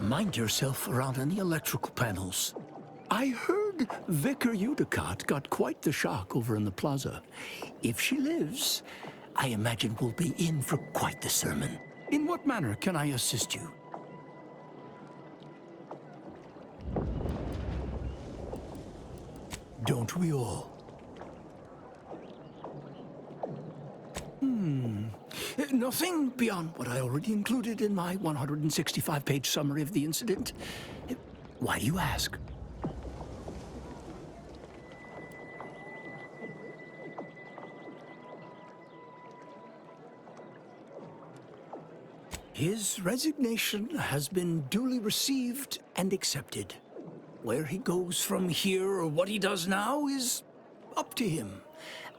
Mind yourself around any electrical panels. I heard Vicar Udicott got quite the shock over in the plaza. If she lives, I imagine we'll be in for quite the sermon. In what manner can I assist you? Don't we all? Nothing beyond what I already included in my 165-page summary of the incident. Why do you ask? His resignation has been duly received and accepted. Where he goes from here or what he does now is up to him.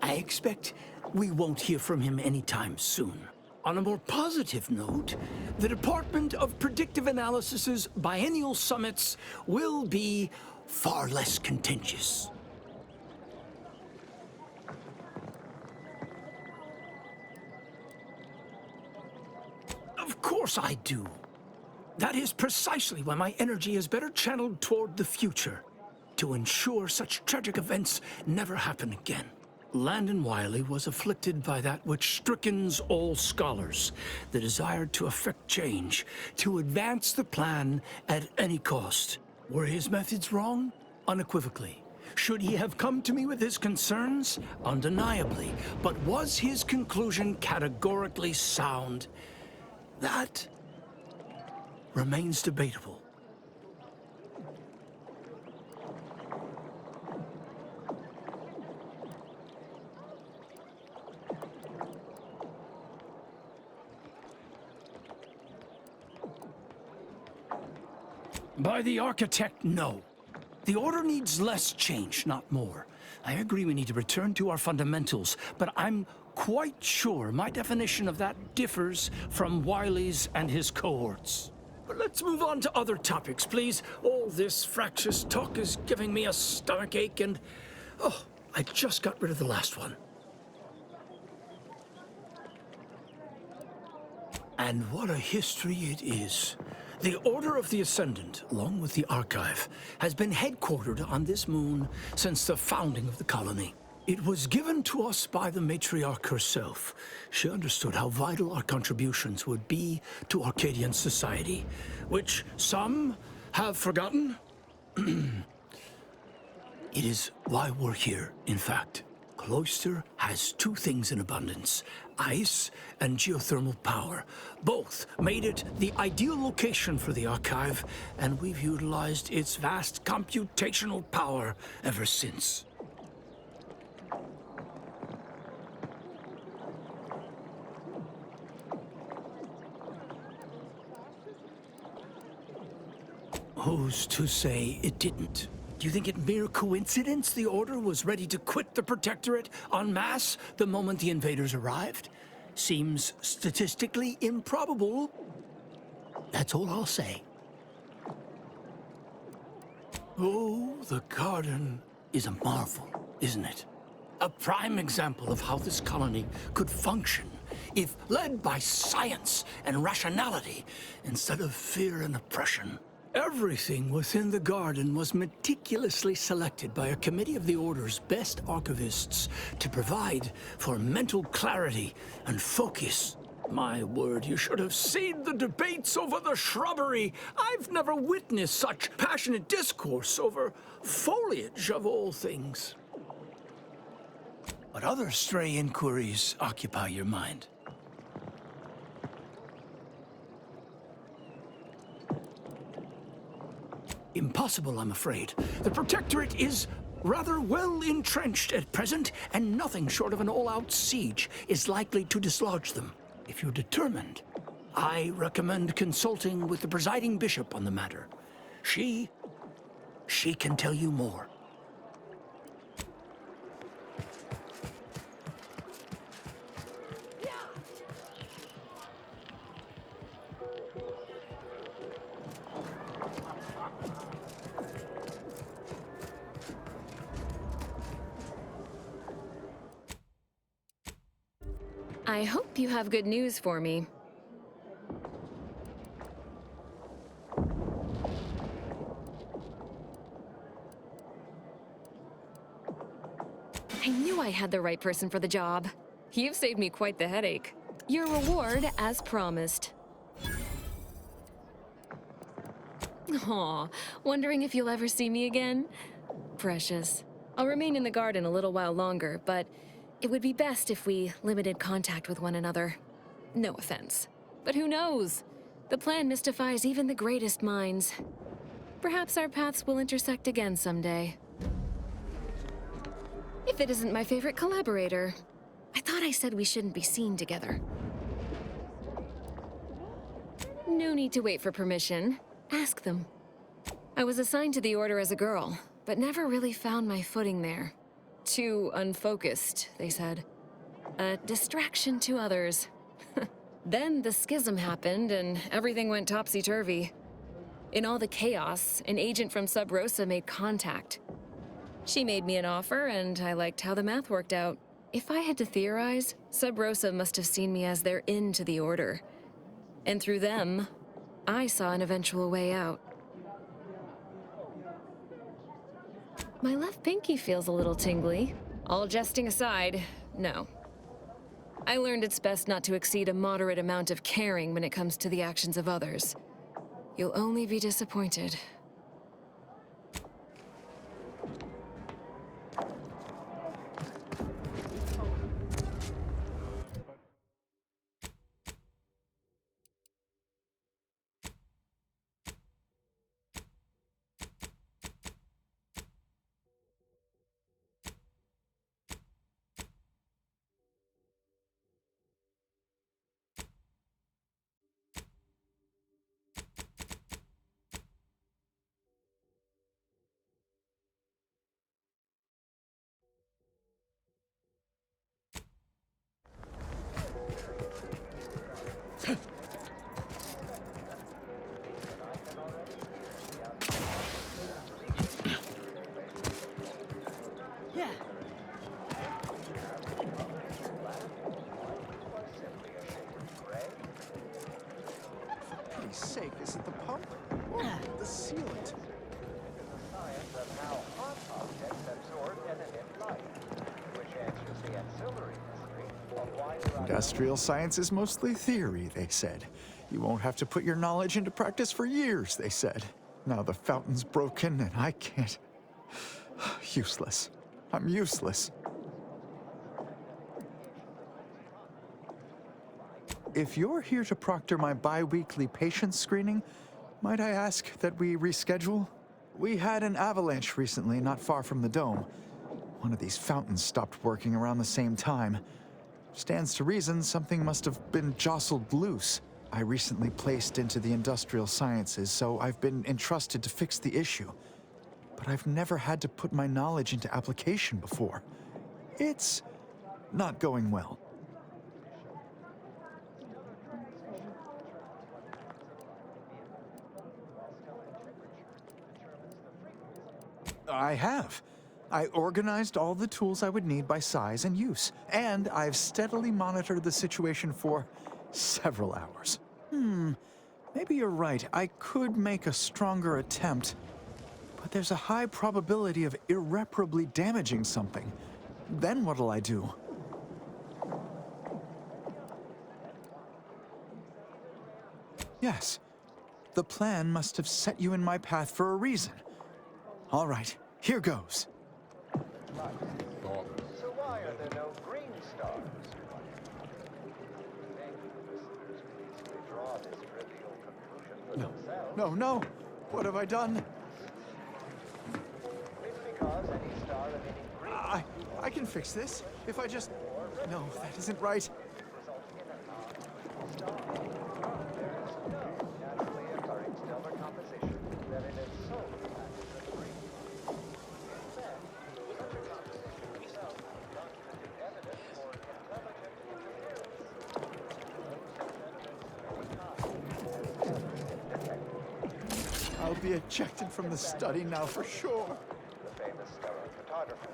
I expect we won't hear from him anytime soon. On a more positive note, the Department of Predictive Analysis's biennial summits will be far less contentious. Of course I do. That is precisely why my energy is better channeled toward the future, to ensure such tragic events never happen again. Landon Wiley was afflicted by that which strickens all scholars, the desire to effect change, to advance the plan at any cost. Were his methods wrong? Unequivocally. Should he have come to me with his concerns? Undeniably. But was his conclusion categorically sound? That remains debatable. By the architect, no. The order needs less change, not more. I agree we need to return to our fundamentals, but I'm quite sure my definition of that differs from Wiley's and his cohorts. But let's move on to other topics, please. All this fractious talk is giving me a stomachache and... oh, I just got rid of the last one. And what a history it is. The Order of the Ascendant, along with the Archive, has been headquartered on this moon since the founding of the colony. It was given to us by the matriarch herself. She understood how vital our contributions would be to Arcadian society, which some have forgotten. It is why we're here, in fact. Cloister has two things in abundance: ice and geothermal power. Both made it the ideal location for the archive, and we've utilized its vast computational power ever since. Who's to say it didn't? Do you think it mere coincidence the Order was ready to quit the Protectorate en masse the moment the invaders arrived? Seems statistically improbable. That's all I'll say. Oh, the garden is a marvel, isn't it? A prime example of how this colony could function if led by science and rationality instead of fear and oppression. Everything within the garden was meticulously selected by a committee of the Order's best archivists to provide for mental clarity and focus. My word, you should have seen the debates over the shrubbery. I've never witnessed such passionate discourse over foliage of all things. What other stray inquiries occupy your mind? Impossible, I'm afraid. The Protectorate is rather well entrenched at present, and nothing short of an all-out siege is likely to dislodge them. If you're determined, I recommend consulting with the presiding bishop on the matter. She can tell you more. I hope you have good news for me. knew I had the right person for the job. You've saved me quite the headache. Your reward, as promised. Aw, wondering if you'll ever see me again? Precious. I'll remain in the garden a little while longer, but it would be best if we limited contact with one another. No offense. But who knows? The plan mystifies even the greatest minds. Perhaps our paths will intersect again someday. If it isn't my favorite collaborator. I thought I said we shouldn't be seen together. No need to wait for permission. Ask them. I was assigned to the Order as a girl, but never really found my footing there. Too unfocused, they said. A distraction to others. Then the schism happened and everything went topsy-turvy. In all the chaos, an agent from Sub Rosa made contact. She made me an offer and I liked how the math worked out. If I had to theorize, Sub Rosa must have seen me as their in to the Order. And through them, I saw an eventual way out. My left pinky feels a little tingly. All jesting aside, no. I learned it's best not to exceed a moderate amount of caring when it comes to the actions of others. You'll only be disappointed. Sake, is it the pump? Or the sealant? Industrial science is mostly theory, they said. You won't have to put your knowledge into practice for years, they said. Now the fountain's broken and I can't. Useless. I'm useless. If you're here to proctor my bi-weekly patient screening, might I ask that we reschedule? We had an avalanche recently not far from the dome. One of these fountains stopped working around the same time. Stands to reason something must have been jostled loose. I recently placed into the industrial sciences, so I've been entrusted to fix the issue. But I've never had to put my knowledge into application before. It's not going well. I have. I organized all the tools I would need by size and use, and I've steadily monitored the situation for several hours. Maybe you're right. I could make a stronger attempt, but there's a high probability of irreparably damaging something. Then what'll I do? Yes, the plan must have set you in my path for a reason. All right, here goes. So why are there no green stars? Draw this trivial conclusion for themselves. No. What have I done? It's because any star emitting green I can fix this. If I just... No, that isn't right. resulting in a non-star. There is no naturally occurring stellar composition that in its sole capacity is green. In fact, such a composition itself constitutes evidence for intelligent interference. I'll be ejected from the study now for sure. The famous stellar photographer.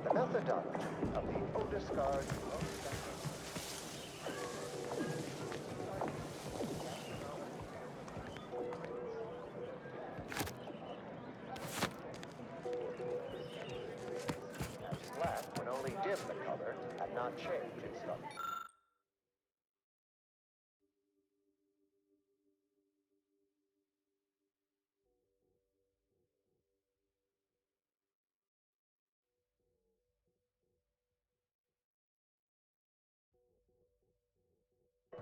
The methodology of the Odegaard. Flat when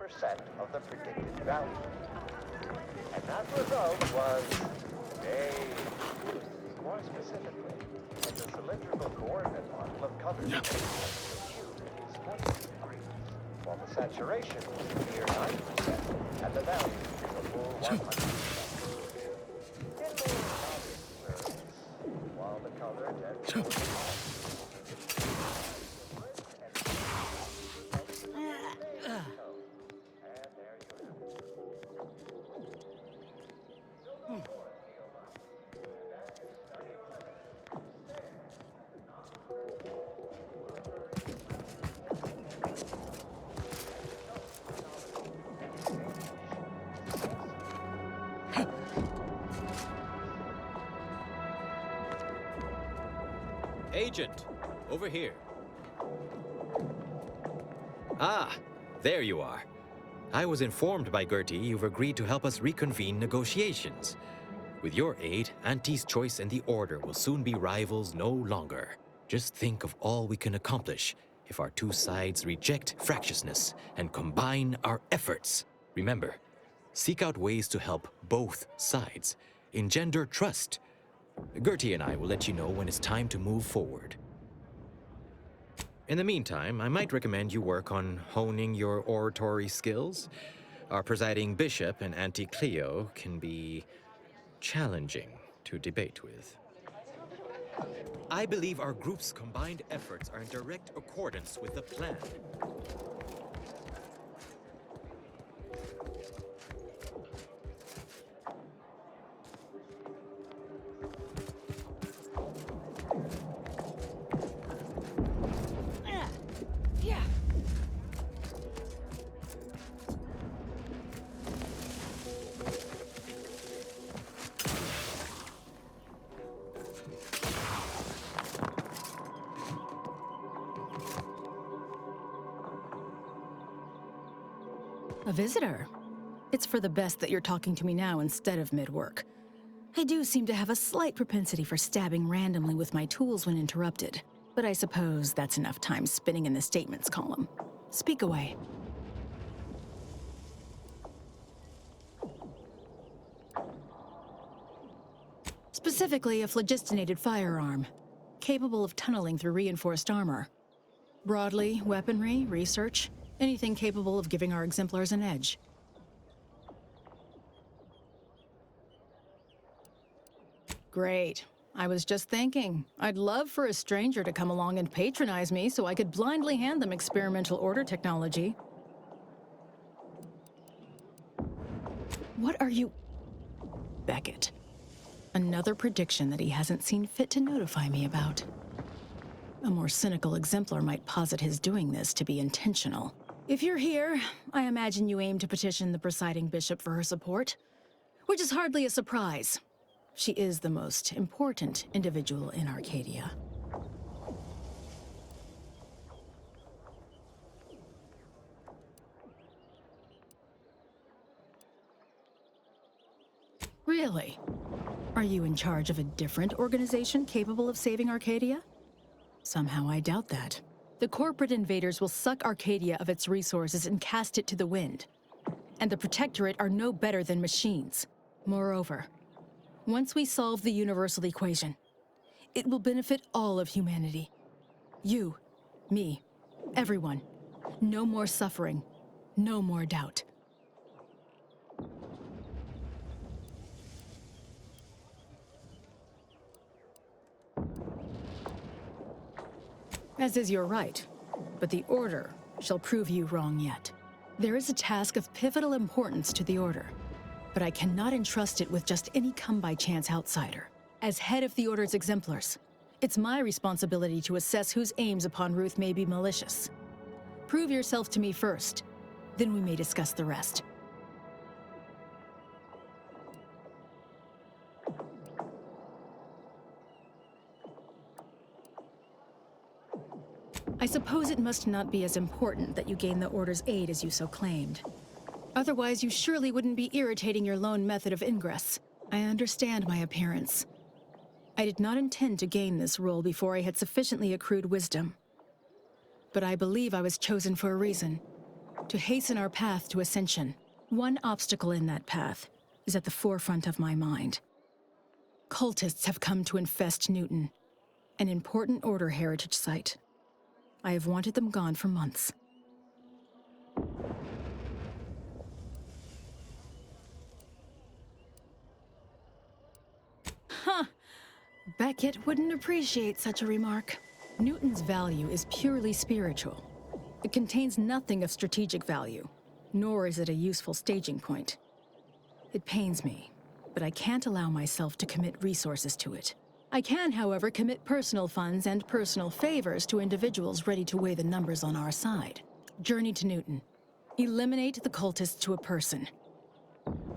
of the predicted value. And that result was a, more specifically, in the cylindrical coordinate model of color space, Q is 20 degrees, while the saturation was a mere 9%, and the value is a full 100%. In the words, while the color tends to Agent, over here. Ah, there you are. I was informed by Gertie you've agreed to help us reconvene negotiations. With your aid, Auntie's Choice and the Order will soon be rivals no longer. Just think of all we can accomplish if our two sides reject fractiousness and combine our efforts. Remember, seek out ways to help both sides. Engender trust. Gertie and I will let you know when it's time to move forward. In the meantime, I might recommend you work on honing your oratory skills. Our presiding bishop and Auntie Cleo can be challenging to debate with. I believe our group's combined efforts are in direct accordance with the plan. A visitor? It's for the best that you're talking to me now instead of mid-work. I do seem to have a slight propensity for stabbing randomly with my tools when interrupted, but I suppose that's enough time spinning in the statements column. Speak away. Specifically, a phlogistinated firearm, capable of tunneling through reinforced armor. Broadly, weaponry, research, anything capable of giving our exemplars an edge. Great. I was just thinking, I'd love for a stranger to come along and patronize me so I could blindly hand them experimental order technology. What are you... Beckett. Another prediction that he hasn't seen fit to notify me about. A more cynical exemplar might posit his doing this to be intentional. If you're here, I imagine you aim to petition the presiding bishop for her support, which is hardly a surprise. She is the most important individual in Arcadia. Really? Are you in charge of a different organization capable of saving Arcadia? Somehow I doubt that. The corporate invaders will suck Arcadia of its resources and cast it to the wind. And the Protectorate are no better than machines. Moreover, once we solve the universal equation, it will benefit all of humanity. You, me, everyone. No more suffering, no more doubt. As is your right, but the Order shall prove you wrong yet. There is a task of pivotal importance to the Order, but I cannot entrust it with just any come-by-chance outsider. As head of the Order's exemplars, it's my responsibility to assess whose aims upon Ruth may be malicious. Prove yourself to me first, then we may discuss the rest. I suppose it must not be as important that you gain the Order's aid as you so claimed. Otherwise, you surely wouldn't be irritating your lone method of ingress. I understand my appearance. I did not intend to gain this role before I had sufficiently accrued wisdom. But I believe I was chosen for a reason. to hasten our path to ascension. One obstacle in that path is at the forefront of my mind. Cultists have come to infest Newton, an important Order heritage site. I have wanted them gone for months. Huh. Beckett wouldn't appreciate such a remark. Newton's value is purely spiritual. It contains nothing of strategic value, nor is it a useful staging point. It pains me, but I can't allow myself to commit resources to it. I can, however, commit personal funds and personal favors to individuals ready to weigh the numbers on our side. Journey to Newton. Eliminate the cultists to a person.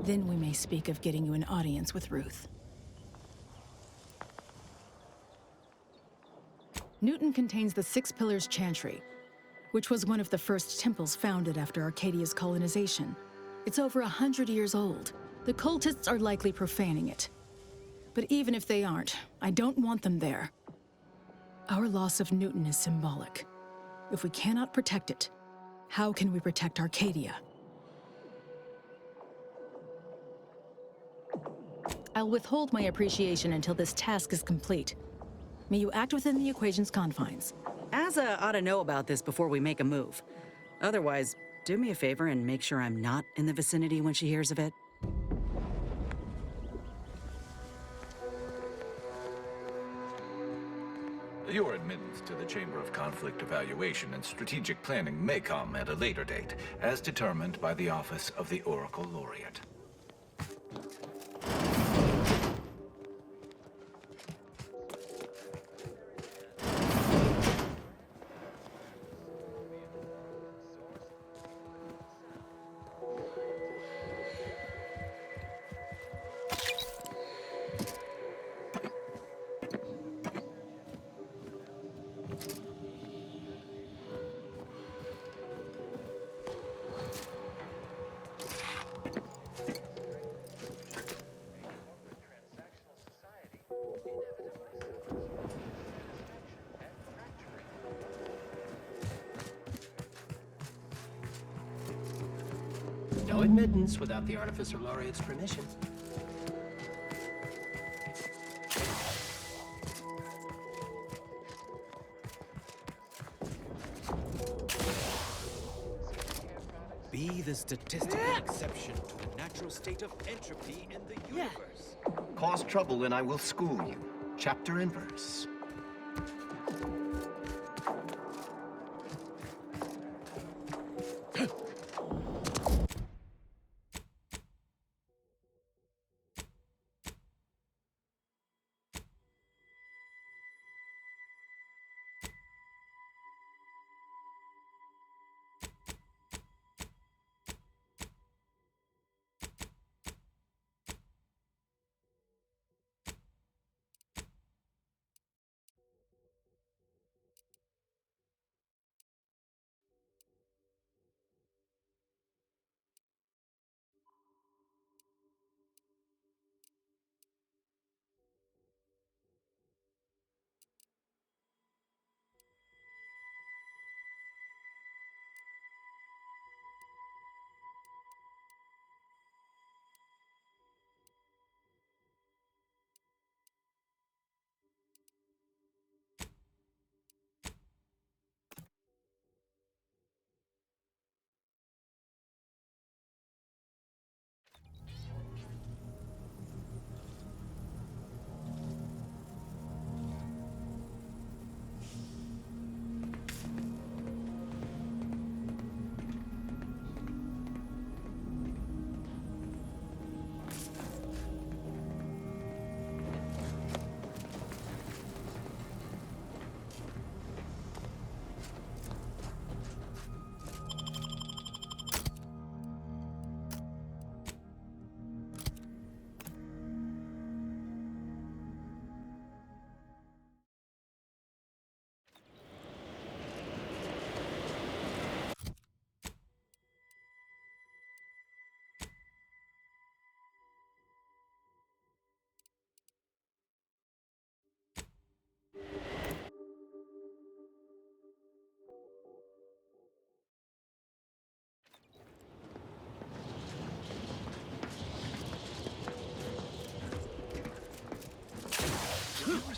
Then we may speak of getting you an audience with Ruth. Newton contains the Six Pillars Chantry, which was one of the first temples founded after Arcadia's colonization. It's over 100 years old. The cultists are likely profaning it. But even if they aren't, I don't want them there. Our loss of Newton is symbolic. If we cannot protect it, how can we protect Arcadia? I'll withhold my appreciation until this task is complete. May you act within the equation's confines. Asa ought to know about this before we make a move. Otherwise, do me a favor and make sure I'm not in the vicinity when she hears of it. Your admittance to the Chamber of Conflict Evaluation and Strategic Planning may come at a later date, as determined by the Office of the Oracle Laureate. No admittance without the Artificer Laureate's permission. Be the statistical exception to the natural state of entropy in the universe. Cause trouble and I will school you. Chapter and verse.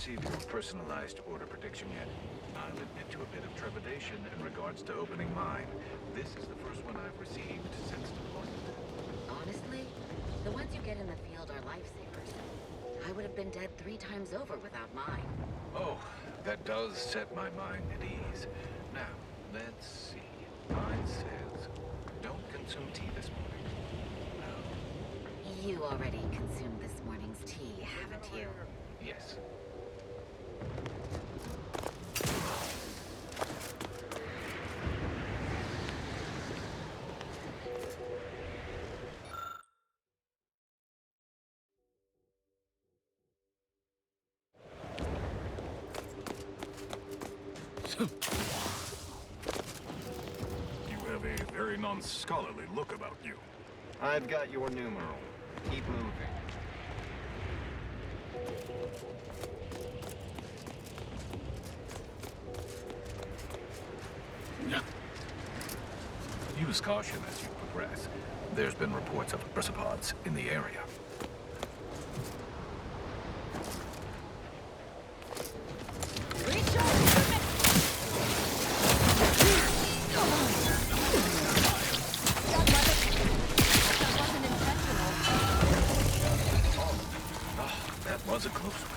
receive your personalized order prediction yet. I'll admit to a bit of trepidation in regards to opening mine. This is the first one I've received since deployment. Honestly, the ones you get in the field are lifesavers. I would have been dead 3 times over without mine. Oh, that does set my mind at ease. Now, let's see. Mine says, don't consume tea this morning. No. You already consumed this morning's tea, haven't you? Yes. You have a very non-scholarly look about you. I've got your numeral. Keep moving. Use caution as you progress. There's been reports of brachiopods in the area. That was a close one.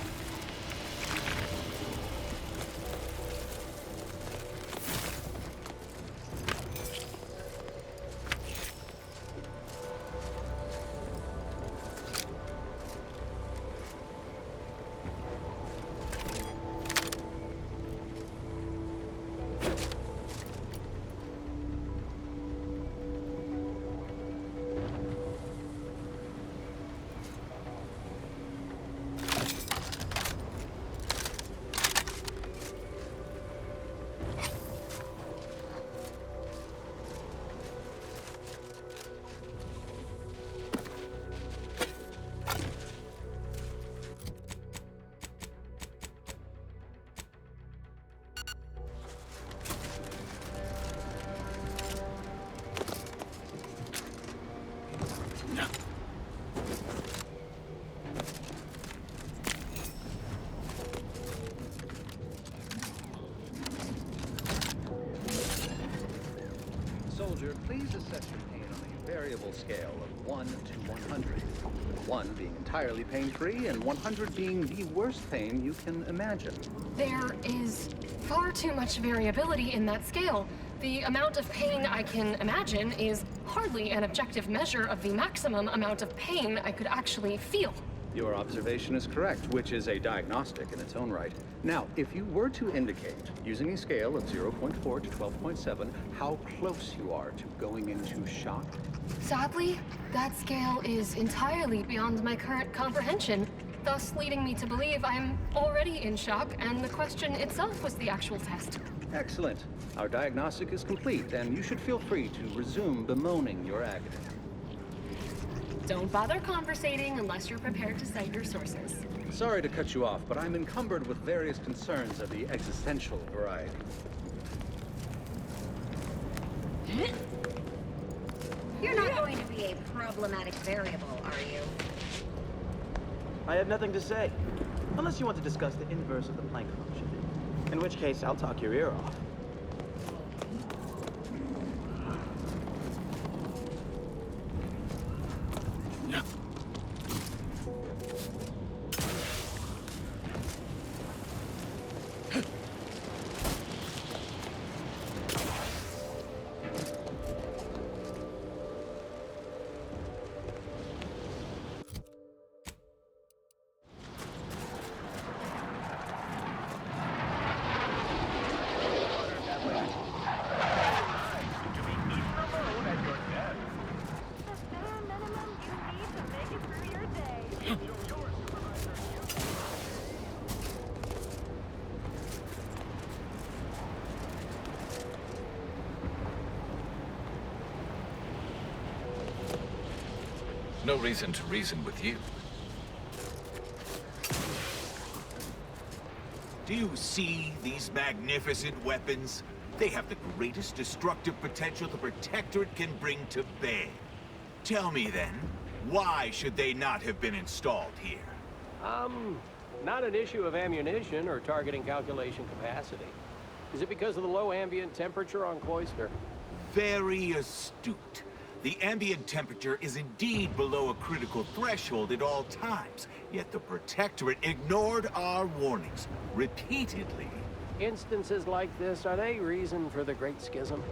Soldier, please assess your pain on a variable scale of 1 to 100. With 1 being entirely pain-free and 100 being the worst pain you can imagine. There is far too much variability in that scale. The amount of pain I can imagine is hardly an objective measure of the maximum amount of pain I could actually feel. Your observation is correct, which is a diagnostic in its own right. Now, if you were to indicate, using a scale of 0.4 to 12.7, how close you are to going into shock? Sadly, that scale is entirely beyond my current comprehension, thus leading me to believe I'm already in shock, and the question itself was the actual test. Excellent. Our diagnostic is complete, and you should feel free to resume bemoaning your agony. Don't bother conversating unless you're prepared to cite your sources. Sorry to cut you off, but I'm encumbered with various concerns of the existential variety. You're not going to be a problematic variable, are you? I have nothing to say. Unless you want to discuss the inverse of the Planck function. In which case, I'll talk your ear off. No reason to reason with you. Do you see these magnificent weapons? They have the greatest destructive potential the Protectorate can bring to bear. Tell me then, why should they not have been installed here? Not an issue of ammunition or targeting calculation capacity. Is it because of the low ambient temperature on Cloister? Very astute. The ambient temperature is indeed below a critical threshold at all times, yet the Protectorate ignored our warnings repeatedly. Instances like this, are they reason for the Great Schism?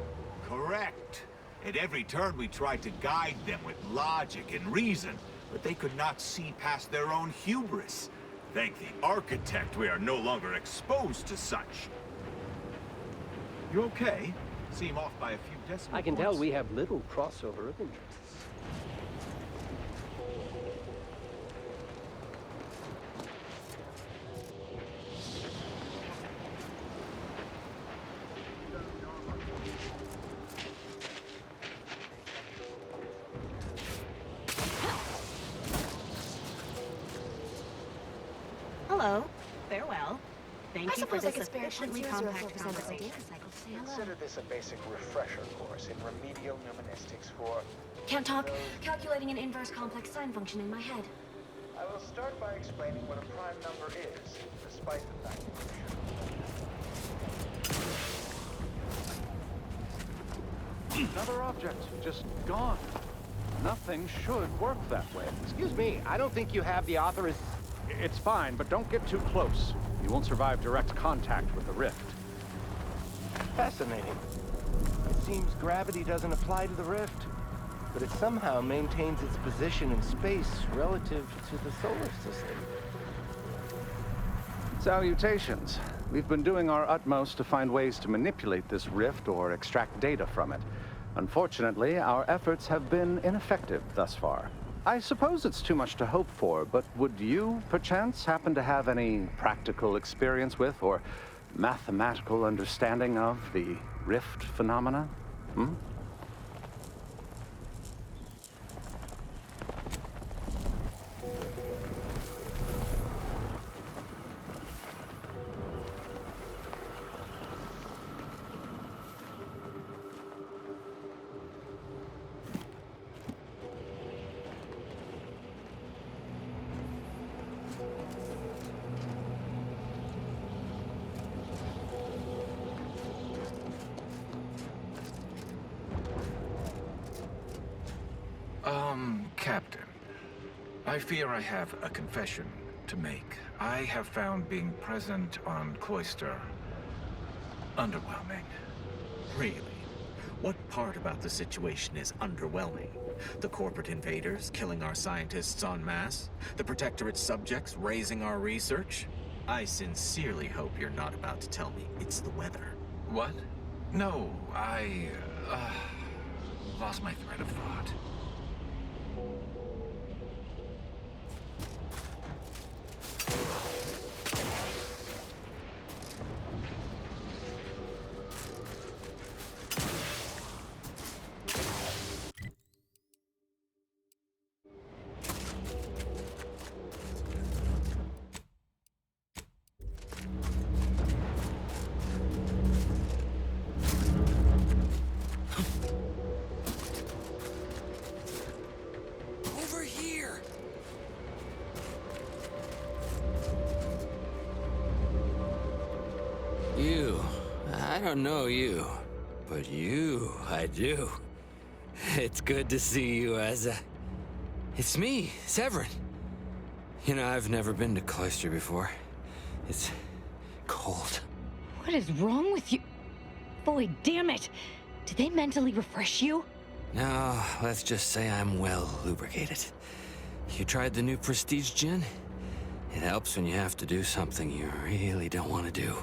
Correct. At every turn we tried to guide them with logic and reason, but they could not see past their own hubris. Thank the Architect we are no longer exposed to such. You okay? Seem off by a few decimal I can points. tell we have little crossover of interests. Hello. Farewell. Thank you for this spare efficiently 0.00% compact of the conversation. data cycle to say hello. Consider this a basic refresher course in remedial mnemonistics for... Can't talk. Calculating an inverse complex sine function in my head. I will start by explaining what a prime number is, despite the fact that you should. Another object, just gone. Nothing should work that way. Excuse me, I don't think you have the authorization. It's fine, but don't get too close. You won't survive direct contact with the rift. Fascinating. It seems gravity doesn't apply to the rift, but it somehow maintains its position in space relative to the solar system. Salutations. We've been doing our utmost to find ways to manipulate this rift or extract data from it. Unfortunately, our efforts have been ineffective thus far. I suppose it's too much to hope for, but would you, perchance, happen to have any practical experience with or mathematical understanding of the rift phenomena? Hmm? Captain, I fear I have a confession to make. I have found being present on Cloister underwhelming. Really? What part about the situation is underwhelming? The corporate invaders killing our scientists en masse? The Protectorate subjects raising our research? I sincerely hope you're not about to tell me it's the weather. What? No, I lost my thread of thought. Over here! You. I don't know you. But you, I do. It's good to see you, Eza. It's me, Severin. You know, I've never been to Cloister before. It's cold. What is wrong with you? Boy, damn it! Did they mentally refresh you? No, let's just say I'm well lubricated. You tried the new Prestige Gin? It helps when you have to do something you really don't want to do.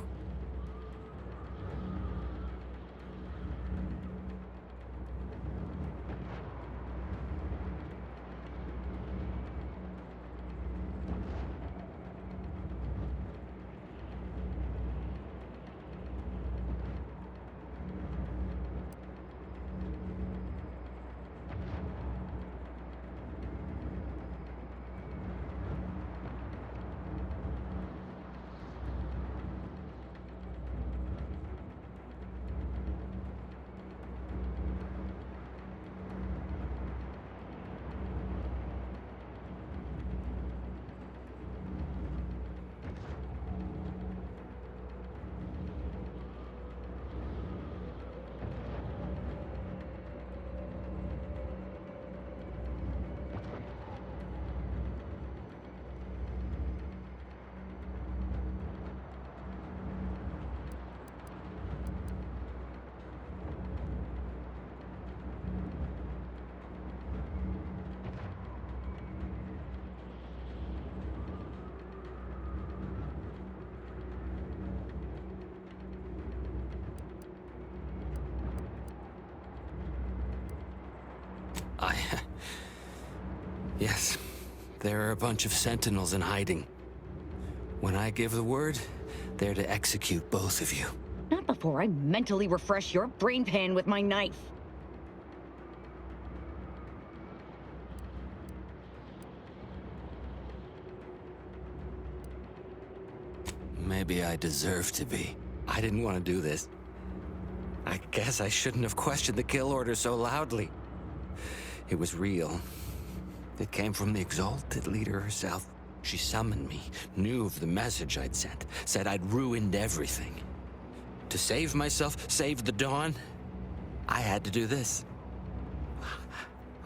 Yes, there are a bunch of Sentinels in hiding. When I give the word, they're to execute both of you. Not before I mentally refresh your brain pan with my knife. Maybe I deserve to be. I didn't want to do this. I guess I shouldn't have questioned the kill order so loudly. It was real. It came from the Exalted Leader herself. She summoned me, knew of the message I'd sent, said I'd ruined everything. To save myself, save the Dawn, I had to do this.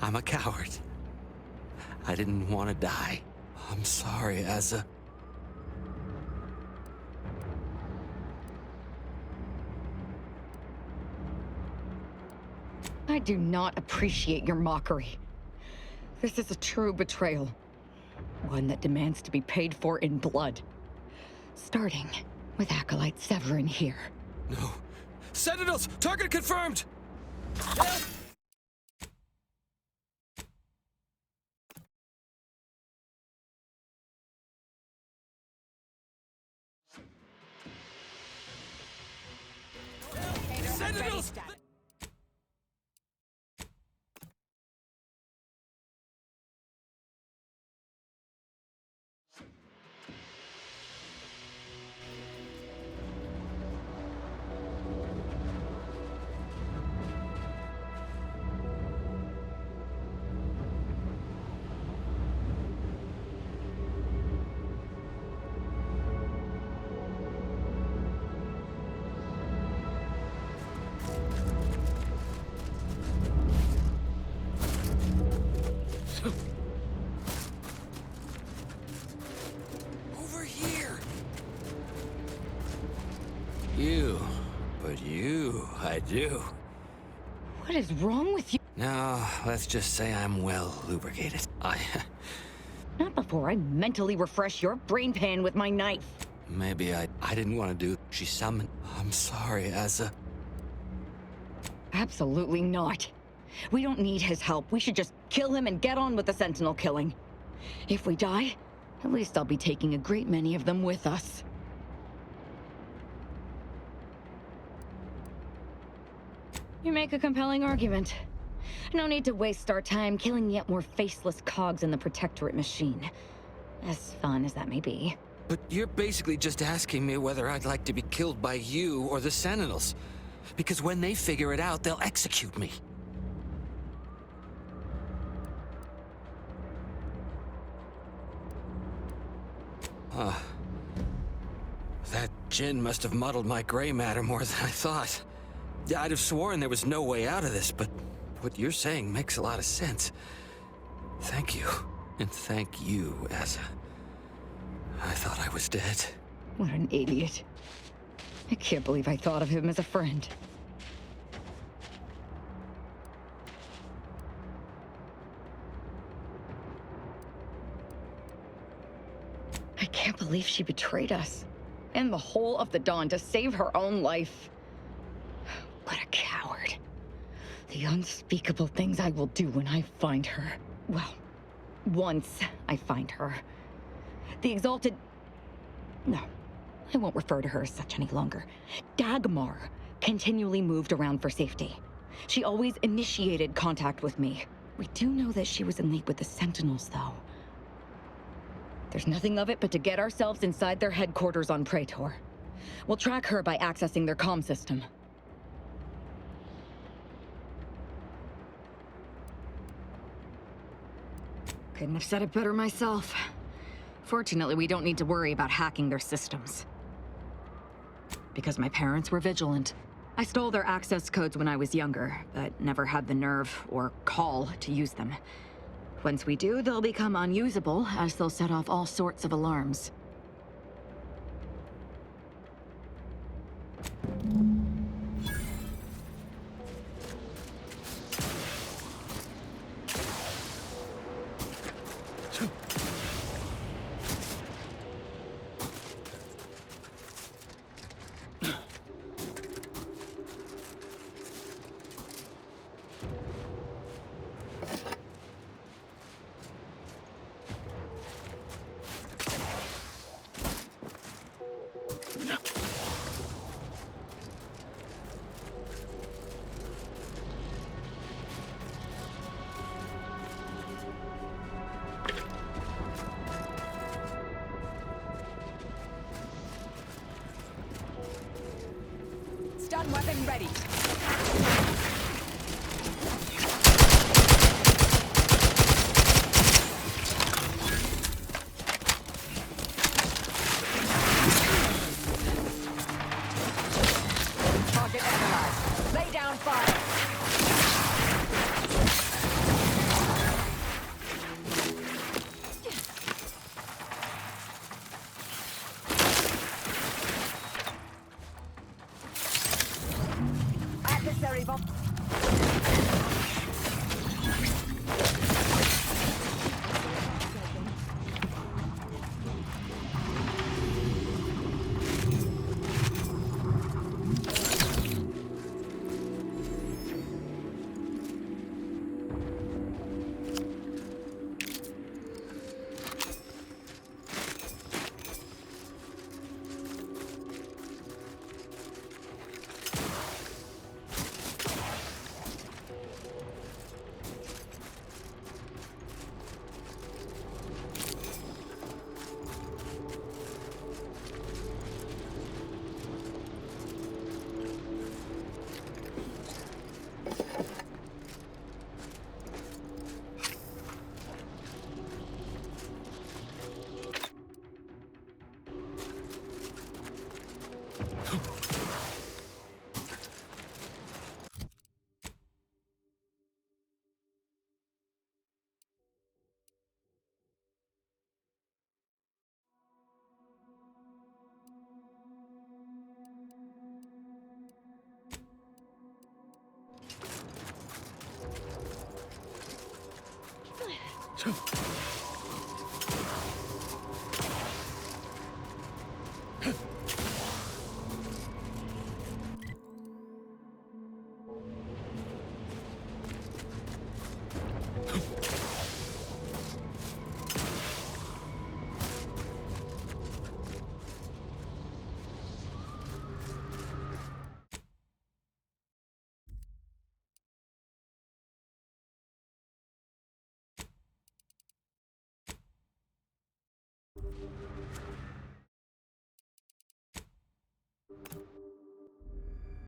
I'm a coward. I didn't want to die. I'm sorry, Asa. I do not appreciate your mockery. This is a true betrayal. One that demands to be paid for in blood. Starting with Acolyte Severin here. No. Sentinels! Target confirmed! Sentinels! Over here! You, but you, I do. What is wrong with you? No, let's just say I'm well lubricated. Not before I mentally refresh your brain pan with my knife. Maybe I didn't want to do. She summoned. I'm sorry, Asa. Absolutely not. We don't need his help. We should just kill him and get on with the Sentinel killing. If we die, at least I'll be taking a great many of them with us. You make a compelling argument. No need to waste our time killing yet more faceless cogs in the Protectorate machine. As fun as that may be. But you're basically just asking me whether I'd like to be killed by you or the Sentinels. Because when they figure it out, they'll execute me. That gin must have muddled my gray matter more than I thought. I'd have sworn there was no way out of this, but what you're saying makes a lot of sense. Thank you. And thank you, Asa. I thought I was dead. What an idiot. I can't believe I thought of him as a friend. I can't believe she betrayed us. And the whole of the Dawn to save her own life. What a coward. The unspeakable things I will do when I find her. Well, once I find her. The Exalted... No, I won't refer to her as such any longer. Dagmar continually moved around for safety. She always initiated contact with me. We do know that she was in league with the Sentinels, though. There's nothing of it but to get ourselves inside their headquarters on Praetor. We'll track her by accessing their comm system. Couldn't have said it better myself. Fortunately, we don't need to worry about hacking their systems. Because my parents were vigilant. I stole their access codes when I was younger, but never had the nerve or call to use them. Once we do, they'll become unusable, as they'll set off all sorts of alarms. Recon weapon ready. Target analyzed. Lay down fire. Adversary bomb.